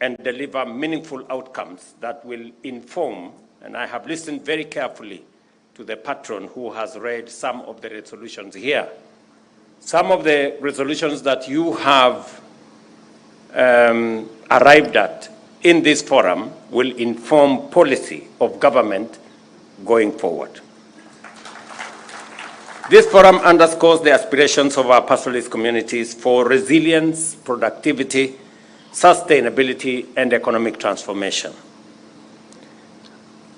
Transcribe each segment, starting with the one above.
and deliver meaningful outcomes that will inform, and I have listened very carefully to the patron who has read some of the resolutions here. Some of the resolutions that you have arrived at in this forum will inform policy of government going forward. This forum underscores the aspirations of our pastoralist communities for resilience, productivity, sustainability, and economic transformation.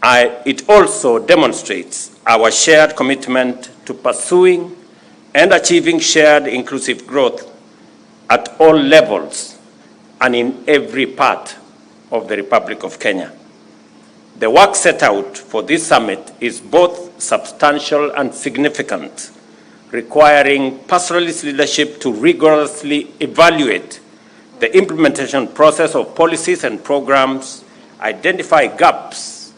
It also demonstrates our shared commitment to pursuing and achieving shared inclusive growth at all levels and in every part of the Republic of Kenya. The work set out for this summit is both substantial and significant, requiring pastoralist leadership to rigorously evaluate the implementation process of policies and programs, identify gaps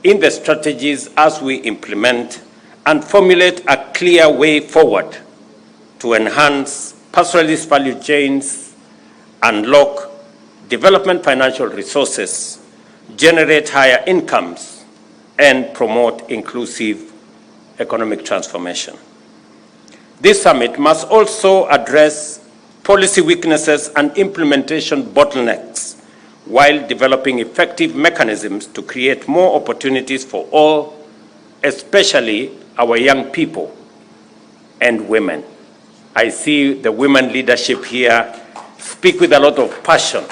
in the strategies as we implement, and formulate a clear way forward to enhance pastoralist value chains, unlock development financial resources, generate higher incomes, and promote inclusive economic transformation. This summit must also address policy weaknesses and implementation bottlenecks while developing effective mechanisms to create more opportunities for all, especially our young people and women. I see the women leadership here speak with a lot of passion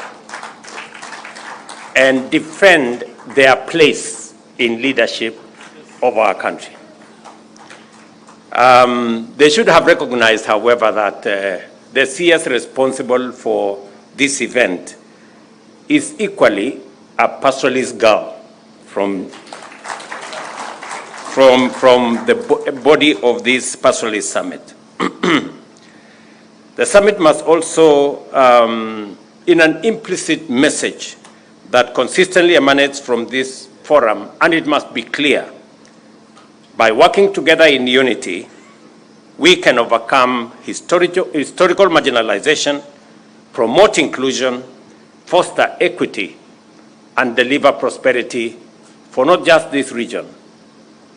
and defend their place in leadership of our country. They should have recognized, however, that the CS responsible for this event is equally a pastoralist girl from the body of this pastoralist summit. The summit must also, in an implicit message that consistently emanates from this forum, and it must be clear, by working together in unity, we can overcome historical marginalization, promote inclusion, foster equity, and deliver prosperity for not just this region,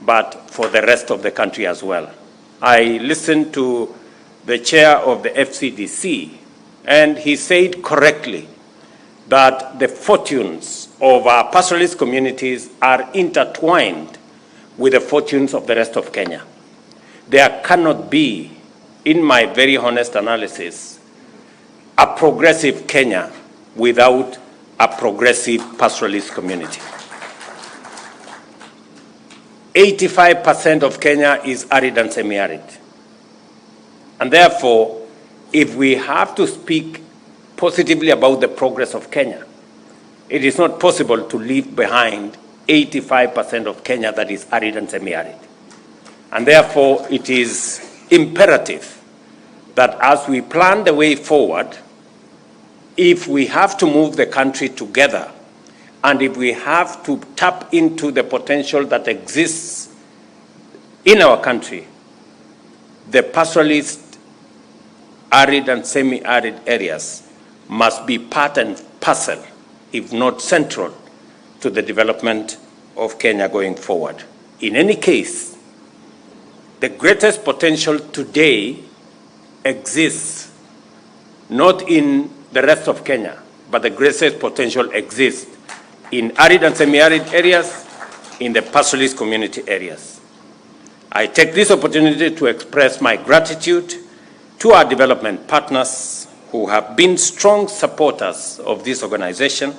but for the rest of the country as well. I listened to the chair of the FCDC, and he said correctly that the fortunes of our pastoralist communities are intertwined with the fortunes of the rest of Kenya. There cannot be, in my very honest analysis, a progressive Kenya without a progressive pastoralist community. 85% of Kenya is arid and semi-arid. And therefore, if we have to speak positively about the progress of Kenya, it is not possible to leave behind 85% of Kenya that is arid and semi-arid. And therefore, it is imperative that as we plan the way forward, if we have to move the country together, and if we have to tap into the potential that exists in our country, the pastoralist arid and semi-arid areas must be part and parcel, if not central, to the development of Kenya going forward. In any case, the greatest potential today exists not in the rest of Kenya, but the greatest potential exists in arid and semi-arid areas, in the pastoralist community areas. I take this opportunity to express my gratitude to our development partners who have been strong supporters of this organization,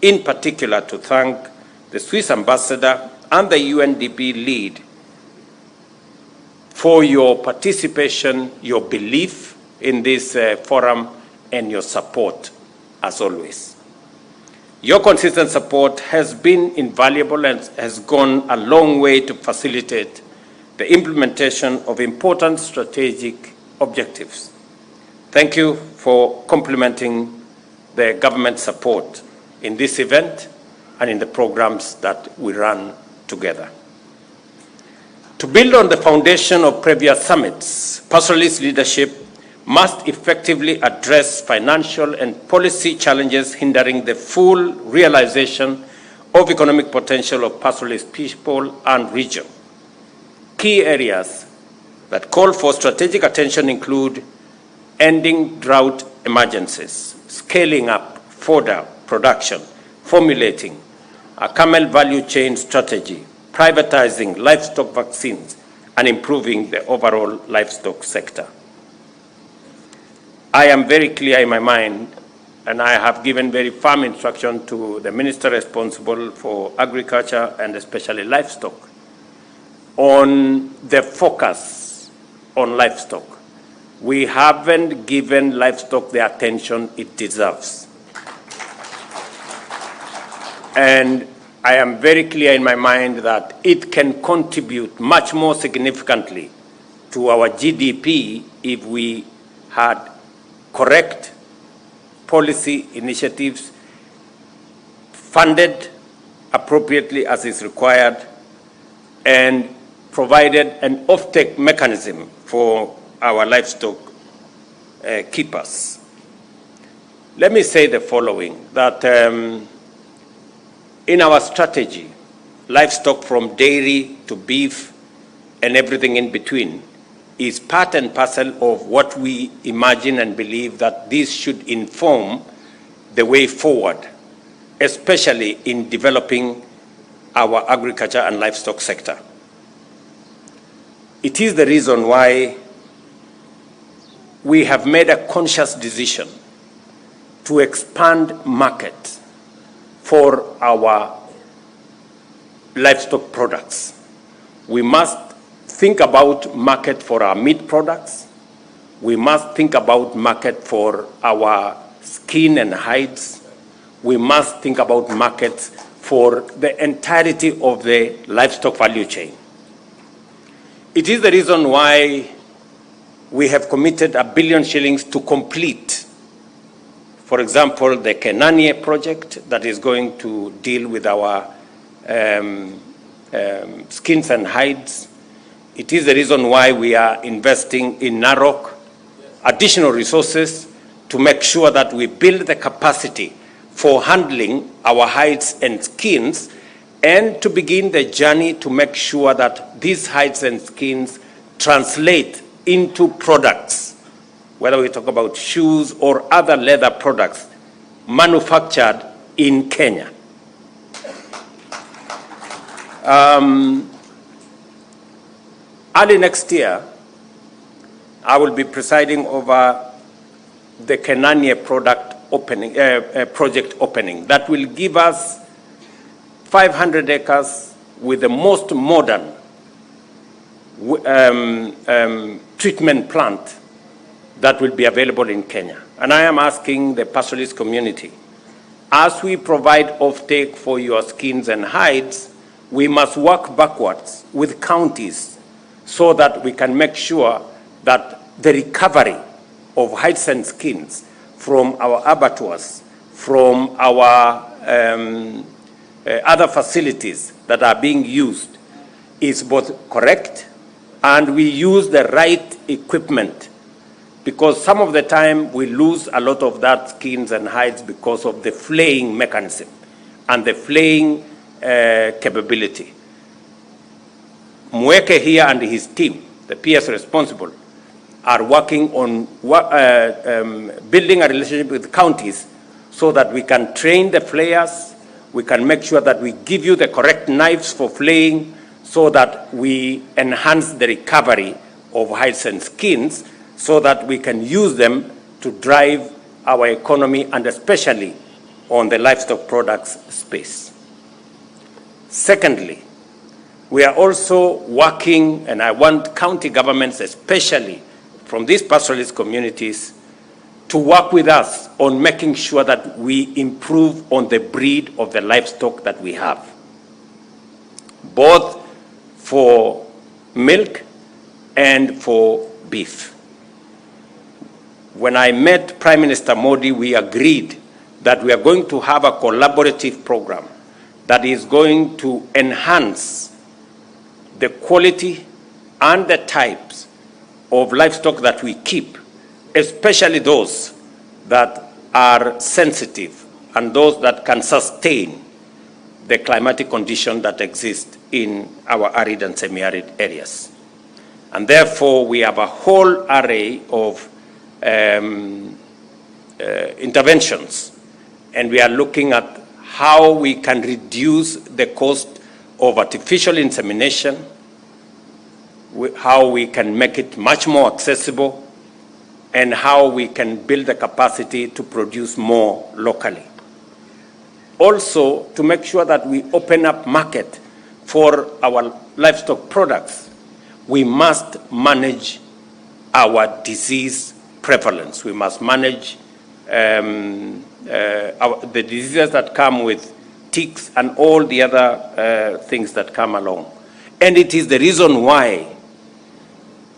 in particular to thank the Swiss ambassador and the UNDP lead for your participation, your belief in this forum, and your support, as always. Your consistent support has been invaluable and has gone a long way to facilitate the implementation of important strategic objectives. Thank you for complementing the government support in this event and in the programs that we run together. To build on the foundation of previous summits, pastoralist leadership must effectively address financial and policy challenges hindering the full realization of economic potential of pastoralist people and region. Key areas that call for strategic attention include ending drought emergencies, scaling up fodder production, formulating a camel value chain strategy, privatizing livestock vaccines, and improving the overall livestock sector. I am very clear in my mind, and I have given very firm instruction to the minister responsible for agriculture and especially livestock on the focus on livestock. We haven't given livestock the attention it deserves. And I am very clear in my mind that it can contribute much more significantly to our GDP if we had correct policy initiatives funded appropriately as is required and provided an offtake mechanism for our livestock keepers. Let me say the following, that in our strategy, livestock from dairy to beef and everything in between is part and parcel of what we imagine and believe that this should inform the way forward, especially in developing our agriculture and livestock sector. It is the reason why we have made a conscious decision to expand market for our livestock products. We must think about market for our meat products. We must think about market for our skin and hides. We must think about markets for the entirety of the livestock value chain. It is the reason why we have committed £1 billion to complete, for example, the Kenyatta project that is going to deal with our skins and hides. It is the reason why we are investing in Narok, additional resources to make sure that we build the capacity for handling our hides and skins and to begin the journey to make sure that these hides and skins translate into products, whether we talk about shoes or other leather products manufactured in Kenya. Early next year, I will be presiding over the Kenyatta project opening that will give us 500 acres with the most modern treatment plant that will be available in Kenya. And I am asking the pastoralist community, as we provide offtake for your skins and hides, we must work backwards with counties so that we can make sure that the recovery of hides and skins from our abattoirs, from our other facilities that are being used is both correct and we use the right equipment, because some of the time we lose a lot of that skins and hides because of the flaying mechanism and the flaying capability. Mweke here and his team, the PS responsible, are working on building a relationship with counties so that we can train the flayers, we can make sure that we give you the correct knives for flaying so that we enhance the recovery of hides and skins so that we can use them to drive our economy and especially on the livestock products space. Secondly, we are also working, and I want county governments, especially from these pastoralist communities, to work with us on making sure that we improve on the breed of the livestock that we have, both for milk and for beef. When I met Prime Minister Modi, we agreed that we are going to have a collaborative program that is going to enhance the quality and the types of livestock that we keep especially those that are sensitive and those that can sustain the climatic condition that exist in our arid and semi-arid areas. And therefore, we have a whole array of interventions, and we are looking at how we can reduce the cost of artificial insemination, how we can make it much more accessible, and how we can build the capacity to produce more locally. Also, to make sure that we open up market for our livestock products, we must manage our disease prevalence. We must manage the diseases that come with ticks and all the other things that come along. And it is the reason why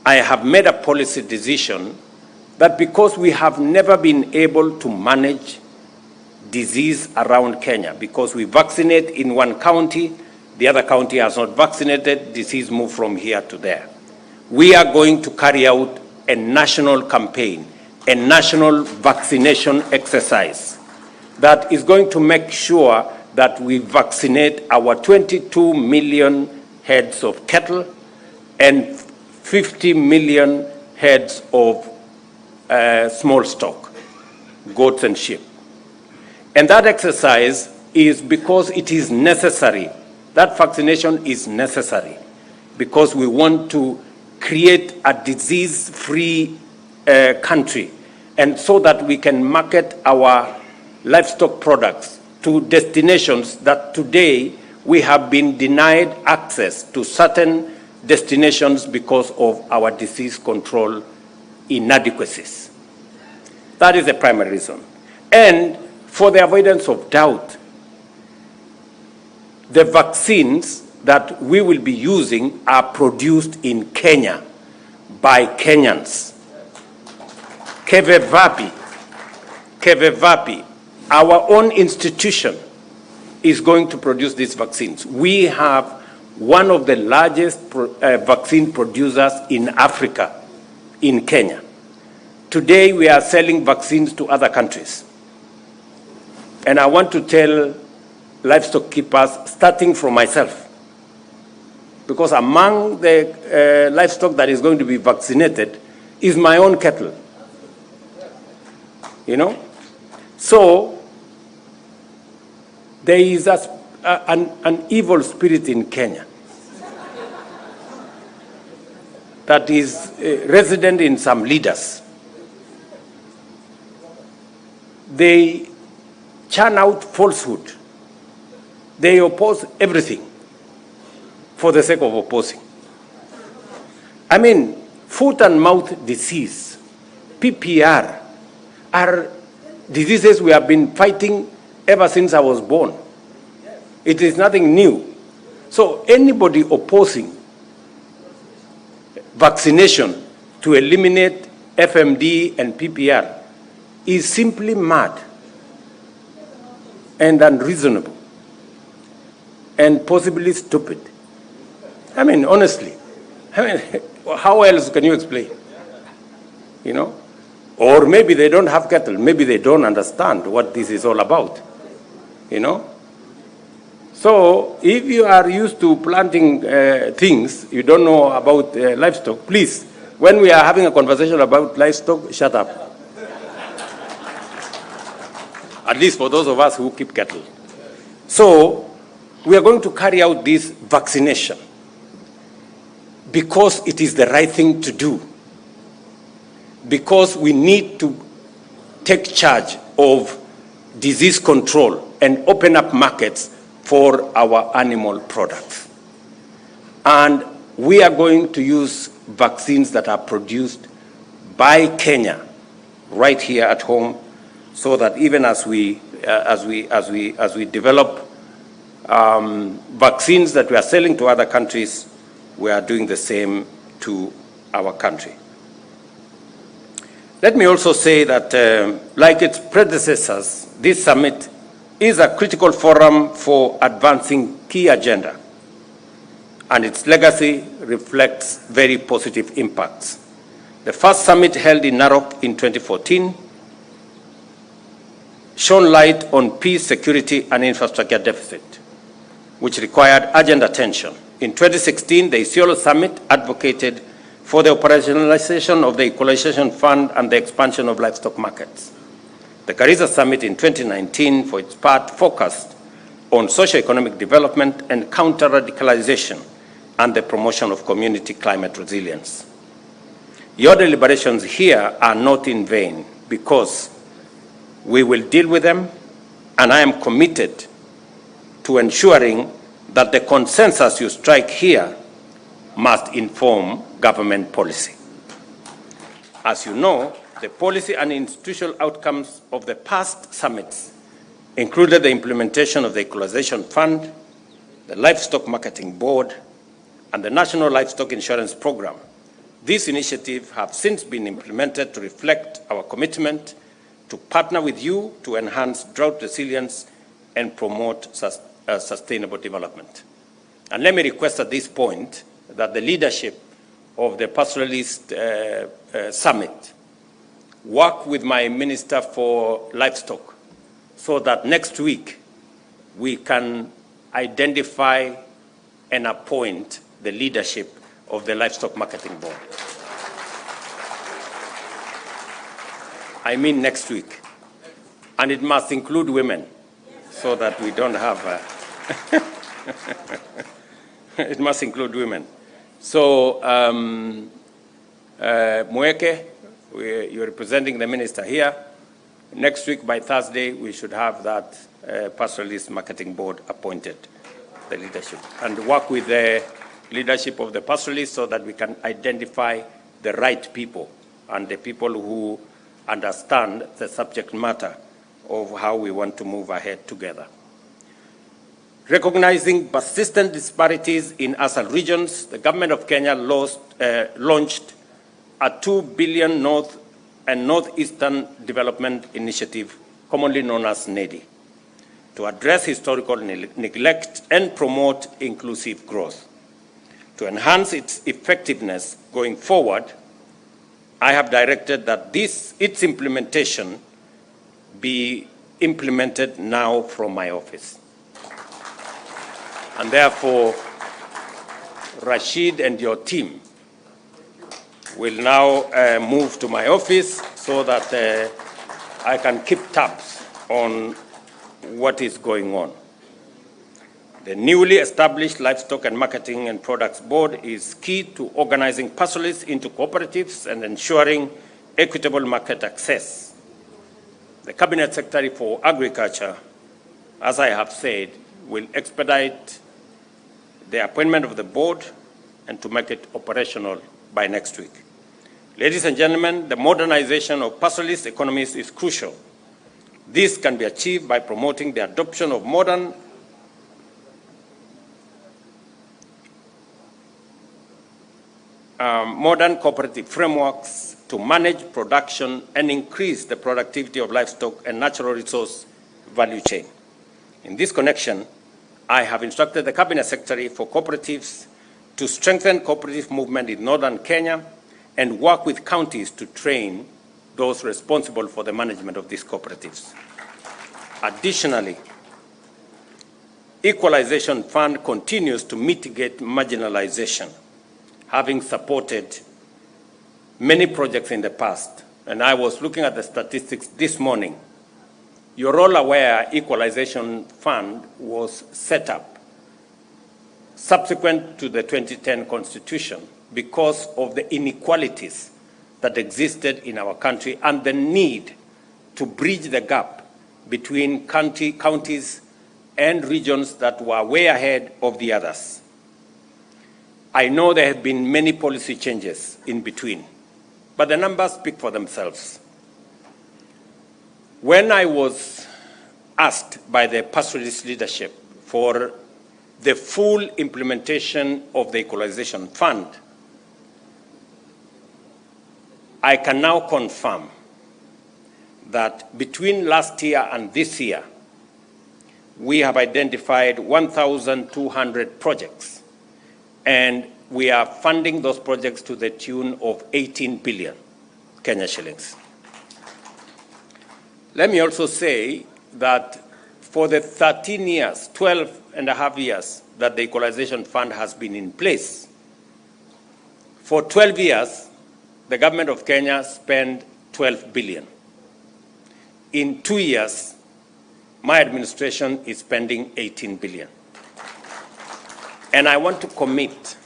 I have made a policy decision that because we have never been able to manage disease around Kenya, because we vaccinate in one county, the other county has not vaccinated, disease move from here to there. We are going to carry out a national campaign, a national vaccination exercise that is going to make sure that we vaccinate our 22 million heads of cattle and 50 million heads of small stock, goats and sheep. And that exercise is because it is necessary. That vaccination is necessary because we want to create a disease-free country, and so that we can market our livestock products to destinations that today we have been denied access to certain destinations because of our disease control inadequacies. That is the primary reason. And for the avoidance of doubt, the vaccines that we will be using are produced in Kenya by Kenyans. Kevevapi, our own institution is going to produce these vaccines. We have one of the largest vaccine producers in Africa, in Kenya. Today, we are selling vaccines to other countries. And I want to tell livestock keepers, starting from myself, because among the livestock that is going to be vaccinated is my own cattle. You know? So, there is an evil spirit in Kenya that is resident in some leaders. They churn out falsehood. They oppose everything for the sake of opposing. I mean, foot and mouth disease, PPR, are diseases we have been fighting ever since I was born. It is nothing new. So anybody opposing vaccination to eliminate FMD and PPR is simply mad and unreasonable and possibly stupid. I mean, honestly, how else can you explain? You know? Or maybe they don't have cattle. Maybe they don't understand what this is all about. You know? So if you are used to planting things, you don't know about livestock, please, when we are having a conversation about livestock, shut up. At least for those of us who keep cattle. So we are going to carry out this vaccination because it is the right thing to do. Because we need to take charge of disease control and open up markets for our animal products. And we are going to use vaccines that are produced by Kenya right here at home, so that even as we develop vaccines that we are selling to other countries, we are doing the same to our country. Let me also say that, like its predecessors, this summit is a critical forum for advancing key agenda, and its legacy reflects very positive impacts. The first summit held in Narok in 2014 shone light on peace, security, and infrastructure deficit, which required urgent attention. In 2016, the Isiolo Summit advocated for the operationalization of the Equalization Fund and the expansion of livestock markets. The Garissa Summit in 2019, for its part, focused on socio-economic development and counter-radicalization and the promotion of community climate resilience. Your deliberations here are not in vain, because we will deal with them, and I am committed to ensuring that the consensus you strike here must inform government policy. As you know, the policy and institutional outcomes of the past summits included the implementation of the Equalization Fund, the Livestock Marketing Board, and the National Livestock Insurance Program. These initiatives have since been implemented to reflect our commitment to partner with you to enhance drought resilience and promote sustainable development. And let me request at this point that the leadership of the Pastoralist Summit work with my Minister for Livestock so that next week we can identify and appoint the leadership of the Livestock Marketing Board. I mean next week. And it must include women so that we don't have it must include women. So, Mweke, you're representing the minister here. Next week, by Thursday, we should have that Pastoralist Marketing Board appointed, the leadership, and work with the leadership of the pastoralists so that we can identify the right people and the people who understand the subject matter of how we want to move ahead together. Recognizing persistent disparities in ASAL regions, the government of Kenya launched a $2 billion North and Northeastern Development Initiative, commonly known as NEDI, to address historical neglect and promote inclusive growth. To enhance its effectiveness going forward, I have directed that its implementation be implemented now from my office. And therefore, Rashid and your team will now move to my office so that I can keep tabs on what is going on. The newly established Livestock and Marketing and Products Board is key to organizing pastoralists into cooperatives and ensuring equitable market access. The Cabinet Secretary for Agriculture, as I have said, will expedite the appointment of the board and to make it operational by next week. Ladies and gentlemen, the modernization of pastoralist economies is crucial. This can be achieved by promoting the adoption of modern cooperative frameworks to manage production and increase the productivity of livestock and natural resource value chain. In this connection, I have instructed the Cabinet Secretary for Cooperatives to strengthen cooperative movement in northern Kenya and work with counties to train those responsible for the management of these cooperatives. Additionally, Equalization Fund continues to mitigate marginalization, having supported many projects in the past. And I was looking at the statistics this morning. You're all aware Equalization Fund was set up subsequent to the 2010 Constitution because of the inequalities that existed in our country and the need to bridge the gap between counties and regions that were way ahead of the others. I know there have been many policy changes in between, but the numbers speak for themselves. When I was asked by the pastoralist leadership for the full implementation of the Equalization Fund, I can now confirm that between last year and this year, we have identified 1,200 projects and we are funding those projects to the tune of 18 billion Kenya shillings. Let me also say that for the 13 years, 12 and a half years that the Equalization Fund has been in place, for 12 years, the government of Kenya spent 12 billion. In 2 years, my administration is spending 18 billion. And I want to commit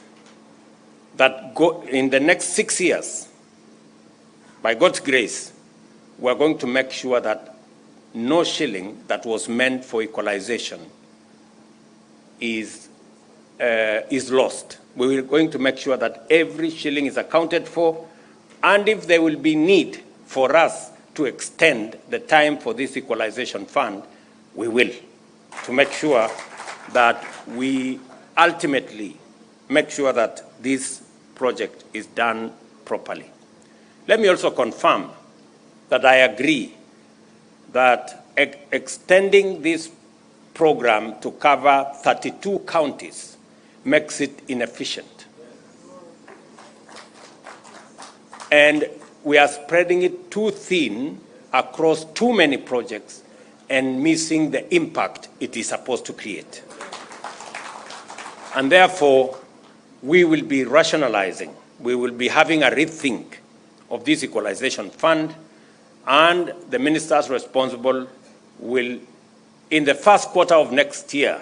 that in the next 6 years, by God's grace, we're going to make sure that no shilling that was meant for equalization is lost. We are going to make sure that every shilling is accounted for, and if there will be need for us to extend the time for this equalization fund, we will, to make sure that we ultimately make sure that this project is done properly. Let me also confirm that I agree that extending this program to cover 32 counties makes it inefficient. And we are spreading it too thin across too many projects and missing the impact it is supposed to create. And therefore, we will be rationalizing, we will be having a rethink of this equalization fund, and the ministers responsible will, in the first quarter of next year,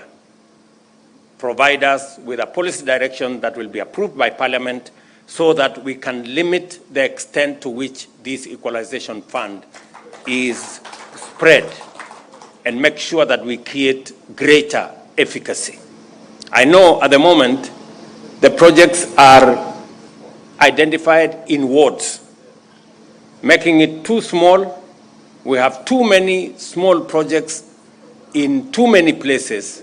provide us with a policy direction that will be approved by Parliament so that we can limit the extent to which this equalization fund is spread and make sure that we create greater efficacy. I know at the moment the projects are identified in wards, making it too small. We have too many small projects in too many places,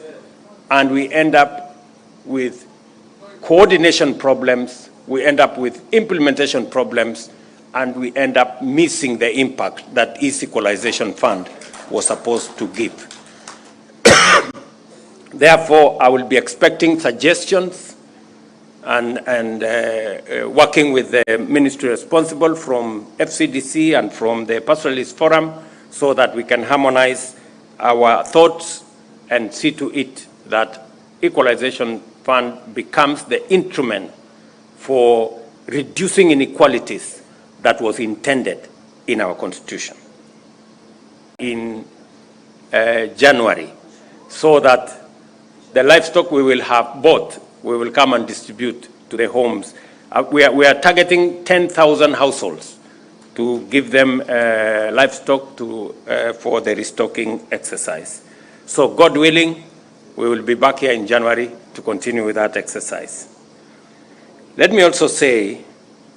and we end up with coordination problems, we end up with implementation problems, and we end up missing the impact that this equalization fund was supposed to give. Therefore, I will be expecting suggestions and working with the ministry responsible from FCDC and from the Pastoralist Forum so that we can harmonize our thoughts and see to it that equalization fund becomes the instrument for reducing inequalities that was intended in our constitution in January, so that the livestock we will have bought, we will come and distribute to the homes. We are targeting 10,000 households to give them livestock for the restocking exercise. So God willing, we will be back here in January to continue with that exercise. Let me also say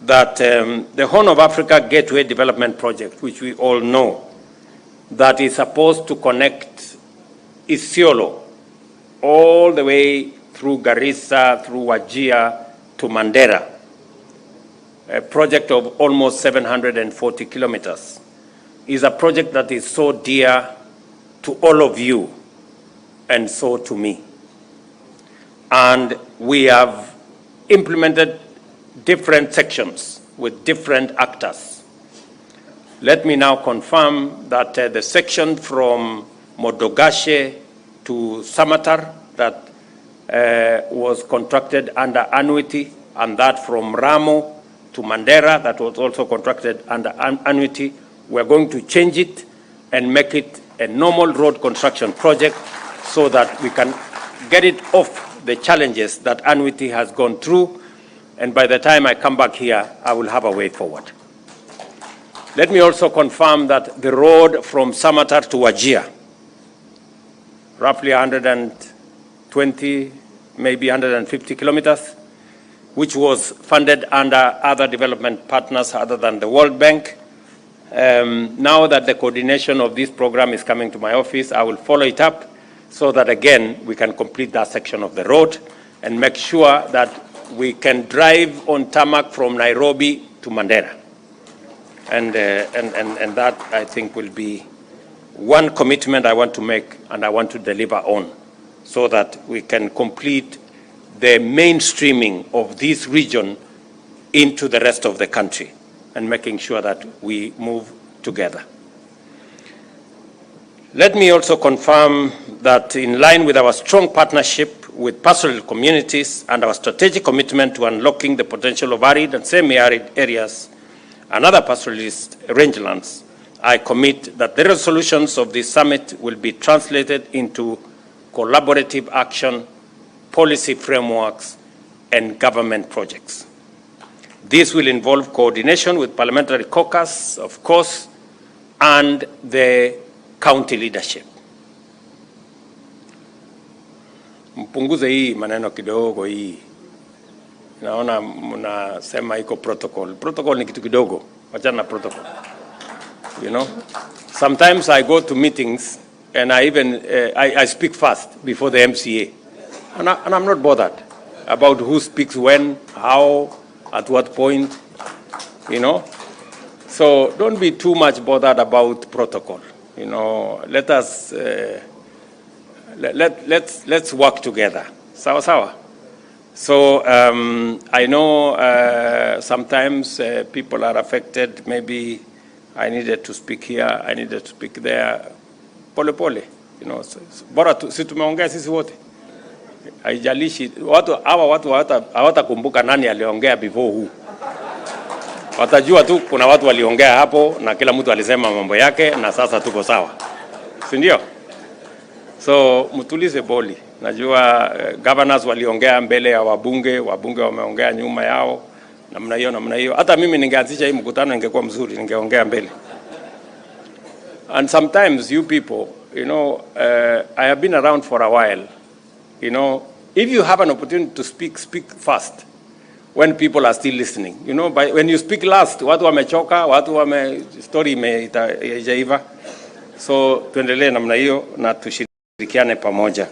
that the Horn of Africa Gateway Development Project, which we all know, that is supposed to connect Isiolo all the way through Garissa, through Wajir to Mandera, a project of almost 740 kilometers, is a project that is so dear to all of you and so to me. And we have implemented different sections with different actors. Let me now confirm that the section from Modogashe to Samatar that was contracted under annuity, and that from Ramo to Mandera that was also contracted under annuity, we're going to change it and make it a normal road construction project so that we can get it off the challenges that annuity has gone through. And by the time I come back here, I will have a way forward. Let me also confirm that the road from Samatar to Wajir, roughly 120, maybe 150 kilometers, which was funded under other development partners other than the World Bank. Now that the coordination of this program is coming to my office, I will follow it up so that, again, we can complete that section of the road and make sure that we can drive on tarmac from Nairobi to Mandera. And that, I think, will be one commitment I want to make and I want to deliver on so that we can complete the mainstreaming of this region into the rest of the country and making sure that we move together. Let me also confirm that in line with our strong partnership with pastoral communities and our strategic commitment to unlocking the potential of arid and semi-arid areas and other pastoralist rangelands, I commit that the resolutions of this summit will be translated into collaborative action, policy frameworks, and government projects. This will involve coordination with parliamentary caucus, of course, and the county leadership. Mpunguze hii maneno kidogo hii. Naona mnasema iko protocol. Protocol ni kitu kidogo. Wachana na protocol. You know? Sometimes I go to meetings and I even I speak fast before the MCA. And I'm not bothered about who speaks when, how, at what point, you know. So don't be too much bothered about protocol. You know, let us let's work together. Sawa sawa. So I know sometimes people are affected. Maybe I needed to speak here, I needed to speak there. Pole pole, you know. Bora si tumeongea sisi wote. Haijalishi watu hawatakumbuka nani aliongea before who. Watajua tu kuna watu waliongea hapo na kila mtu alisema mambo yake na sasa tuko sawa. Si ndio? So mtulize boli. Najua governors waliongea mbele ya wabunge wameongea nyuma yao namna hiyo. Hata mimi ningeanzisha hii mkutano ingekuwa mzuri, ningeongea mbele. And sometimes you people, you know, I have been around for a while. You know, if you have an opportunity to speak, speak fast when people are still listening. You know, when you speak last, watu wamechoka, story imejaiva. So tuendelee namna hiyo na tushirikiane pamoja.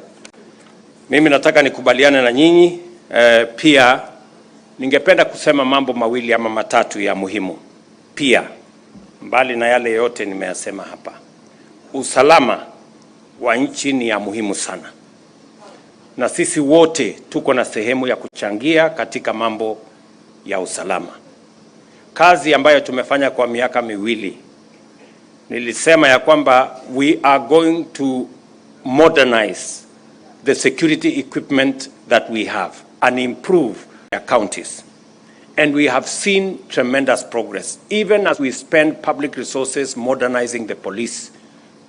Mimi nataka nikubaliane na nyinyi, pia ningependa kusema mambo mawili ama matatu ya muhimu. Pia mbali na yale yote nimeyasema hapa, usalama wa nchi ni ya muhimu sana. Na sisi wote tuko na sehemu ya kuchangia katika mambo ya usalama. Kazi ambayo tumefanya kwa miaka miwili, nilisema ya kwamba we are going to modernize the security equipment that we have and improve our counties. And we have seen tremendous progress, even as we spend public resources modernizing the police,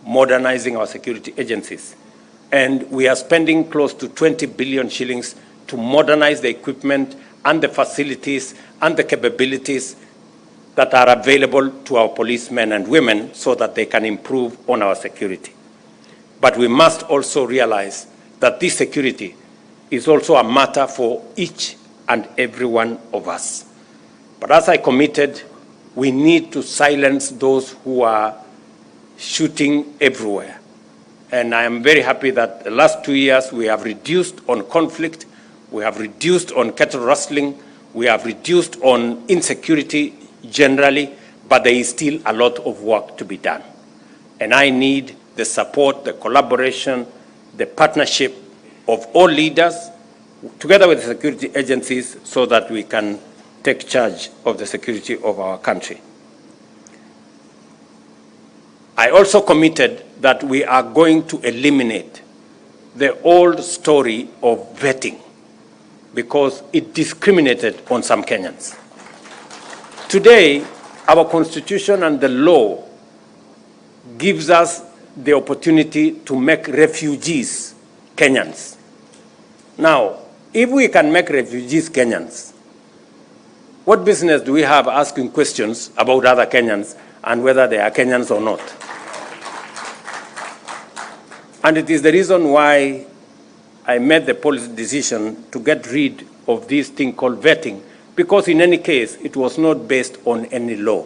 modernizing our security agencies. And we are spending close to 20 billion shillings to modernize the equipment and the facilities and the capabilities that are available to our policemen and women so that they can improve on our security. But we must also realize that this security is also a matter for each and every one of us. But as I committed, we need to silence those who are shooting everywhere. And I am very happy that the last 2 years we have reduced on conflict, we have reduced on cattle rustling, we have reduced on insecurity generally, but there is still a lot of work to be done. And I need the support, the collaboration, the partnership of all leaders, together with the security agencies, so that we can take charge of the security of our country. I also committed that we are going to eliminate the old story of vetting because it discriminated on some Kenyans. Today, our constitution and the law gives us the opportunity to make refugees Kenyans. Now, if we can make refugees Kenyans, what business do we have asking questions about other Kenyans and whether they are Kenyans or not? And it is the reason why I made the policy decision to get rid of this thing called vetting, because in any case, it was not based on any law.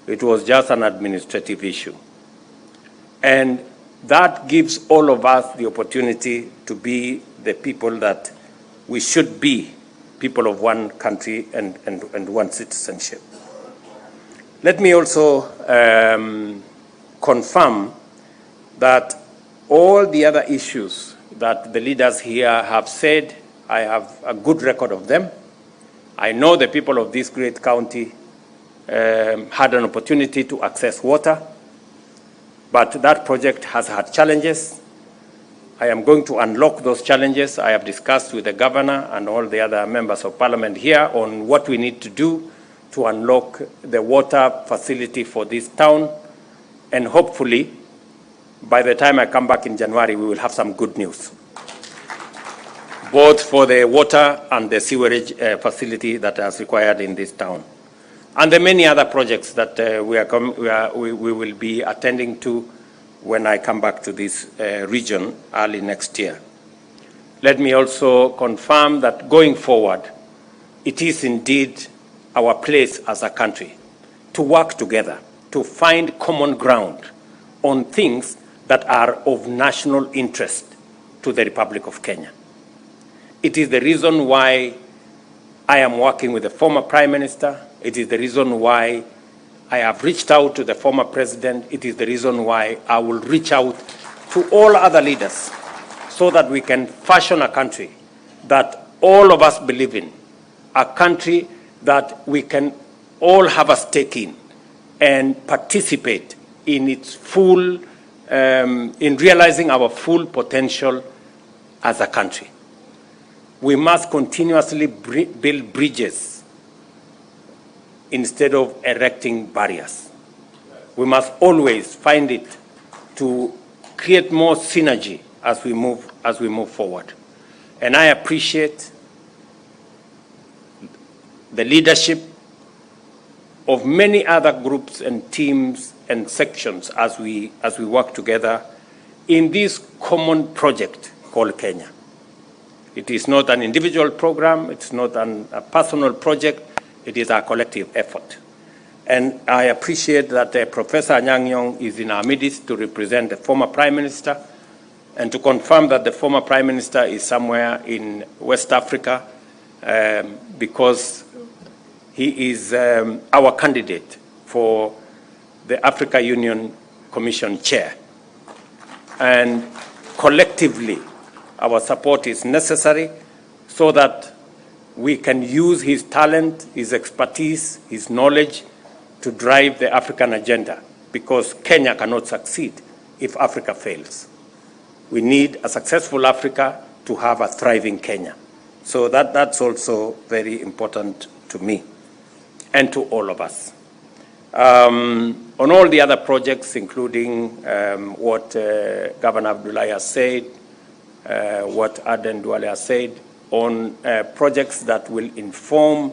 It was just an administrative issue. And that gives all of us the opportunity to be the people that we should be, people of one country and one citizenship. Let me also confirm that all the other issues that the leaders here have said I have a good record of them. I know the people of this great county had an opportunity to access water, but that project has had challenges. I am going to unlock those challenges. I have discussed with the governor and all the other members of parliament here on what we need to do to unlock the water facility for this town. And hopefully, by the time I come back in January, we will have some good news, both for the water and the sewerage facility that is required in this town. And the many other projects that we will be attending to when I come back to this region early next year. Let me also confirm that going forward, it is indeed our place as a country to work together, to find common ground on things that are of national interest to the Republic of Kenya. It is the reason why I am working with the former Prime Minister. It is the reason why I have reached out to the former president. It is the reason why I will reach out to all other leaders so that we can fashion a country that all of us believe in, a country that we can all have a stake in and participate in its full, in realizing our full potential as a country. We must continuously build bridges instead of erecting barriers. We must always find it to create more synergy as we move forward. And I appreciate the leadership of many other groups and teams and sections as we work together in this common project called Kenya. It is not an individual program, it's not a personal project, it is our collective effort. And I appreciate that Professor Anyang' Nyong'o is in our midst to represent the former Prime Minister and to confirm that the former Prime Minister is somewhere in West Africa because he is our candidate for the Africa Union Commission Chair. And collectively, our support is necessary so that we can use his talent, his expertise, his knowledge to drive the African agenda, because Kenya cannot succeed if Africa fails. We need a successful Africa to have a thriving Kenya. So that's also very important to me and to all of us. On all the other projects, including what Governor Abdullahi has said, what Aden Duale has said, on projects that will inform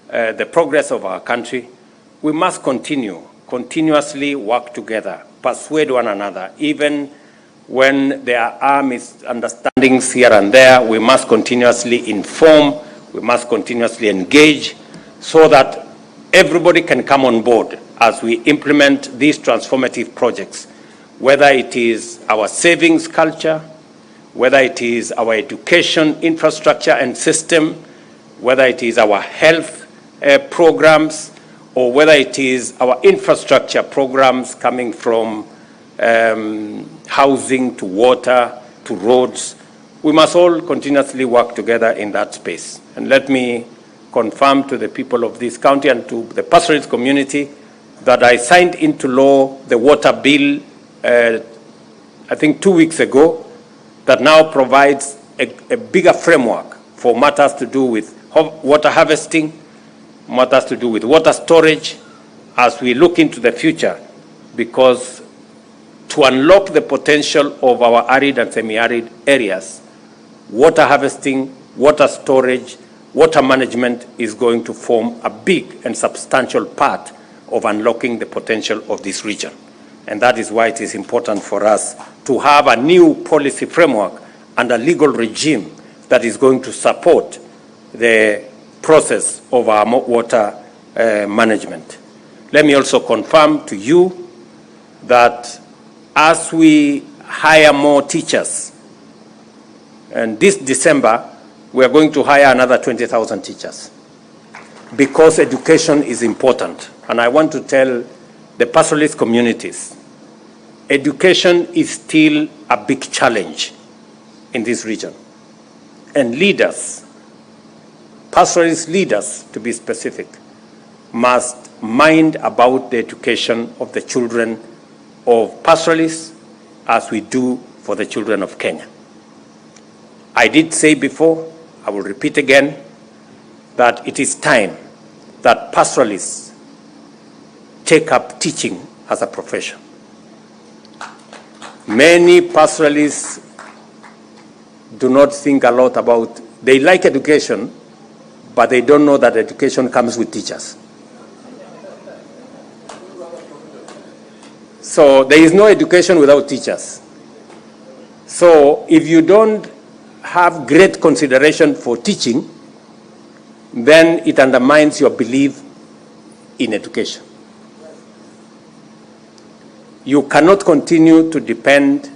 the progress of our country, we must continuously work together, persuade one another. Even when there are misunderstandings here and there, we must continuously inform, we must continuously engage so that everybody can come on board as we implement these transformative projects, whether it is our savings culture, whether it is our education infrastructure and system, whether it is our health programs, or whether it is our infrastructure programs coming from housing to water to roads. We must all continuously work together in that space. And let me confirm to the people of this county and to the pastoralist community that I signed into law the water bill, I think 2 weeks ago, that now provides a bigger framework for matters to do with water harvesting, matters to do with water storage, as we look into the future, because to unlock the potential of our arid and semi-arid areas, water harvesting, water storage, water management is going to form a big and substantial part of unlocking the potential of this region. And that is why it is important for us to have a new policy framework and a legal regime that is going to support the process of our water management. Let me also confirm to you that as we hire more teachers, and this December, we are going to hire another 20,000 teachers, because education is important. And I want to tell the pastoralist communities, education is still a big challenge in this region. and leaders, pastoralist leaders to be specific, must mind about the education of the children of pastoralists as we do for the children of Kenya. I did say before, I will repeat again, that it is time that pastoralists take up teaching as a profession. Many pastoralists do not think a lot about, they like education, but they don't know that education comes with teachers. So there is no education without teachers. So if you don't have great consideration for teaching, then it undermines your belief in education. You cannot continue to depend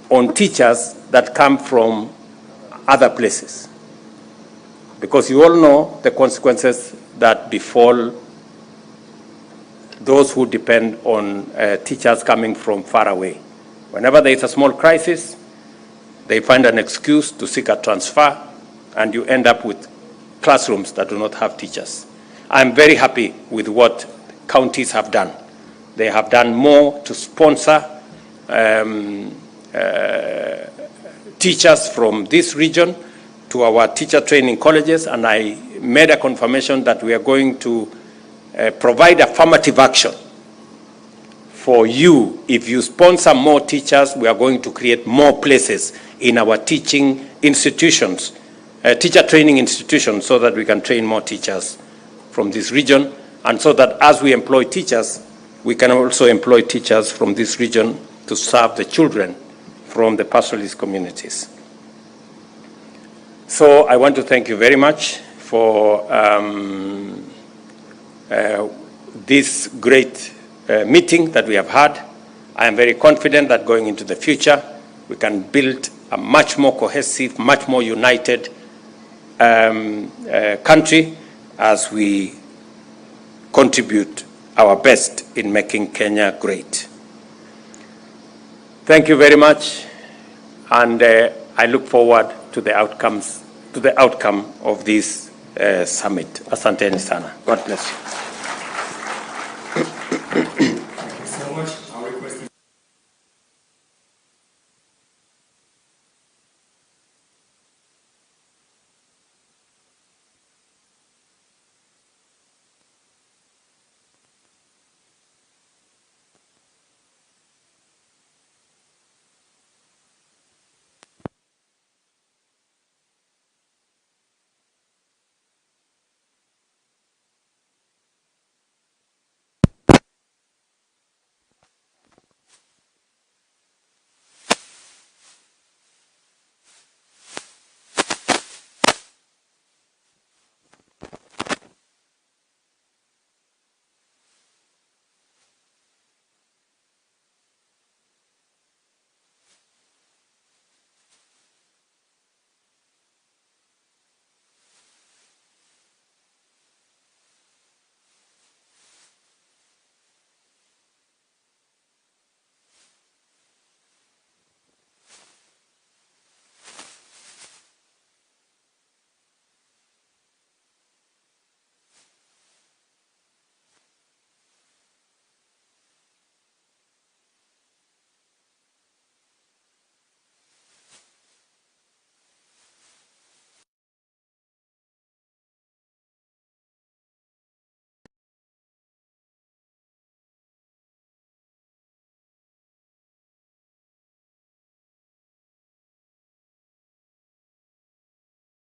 on teachers that come from other places, because you all know the consequences that befall those who depend on teachers coming from far away. Whenever there is a small crisis, they find an excuse to seek a transfer, and you end up with classrooms that do not have teachers. I'm very happy with what counties have done. They have done more to sponsor teachers from this region to our teacher training colleges, and I made a confirmation that we are going to provide affirmative action for you. If you sponsor more teachers, we are going to create more places in our teaching institutions, teacher training institutions, so that we can train more teachers from this region, and so that as we employ teachers, we can also employ teachers from this region to serve the children from the pastoralist communities. So I want to thank you very much for this great meeting that we have had. I am very confident that going into the future, we can build a much more cohesive, much more united country as we contribute our best in making Kenya great. Thank you very much, and I look forward to the outcome of this summit. Asanteni sana. God bless you.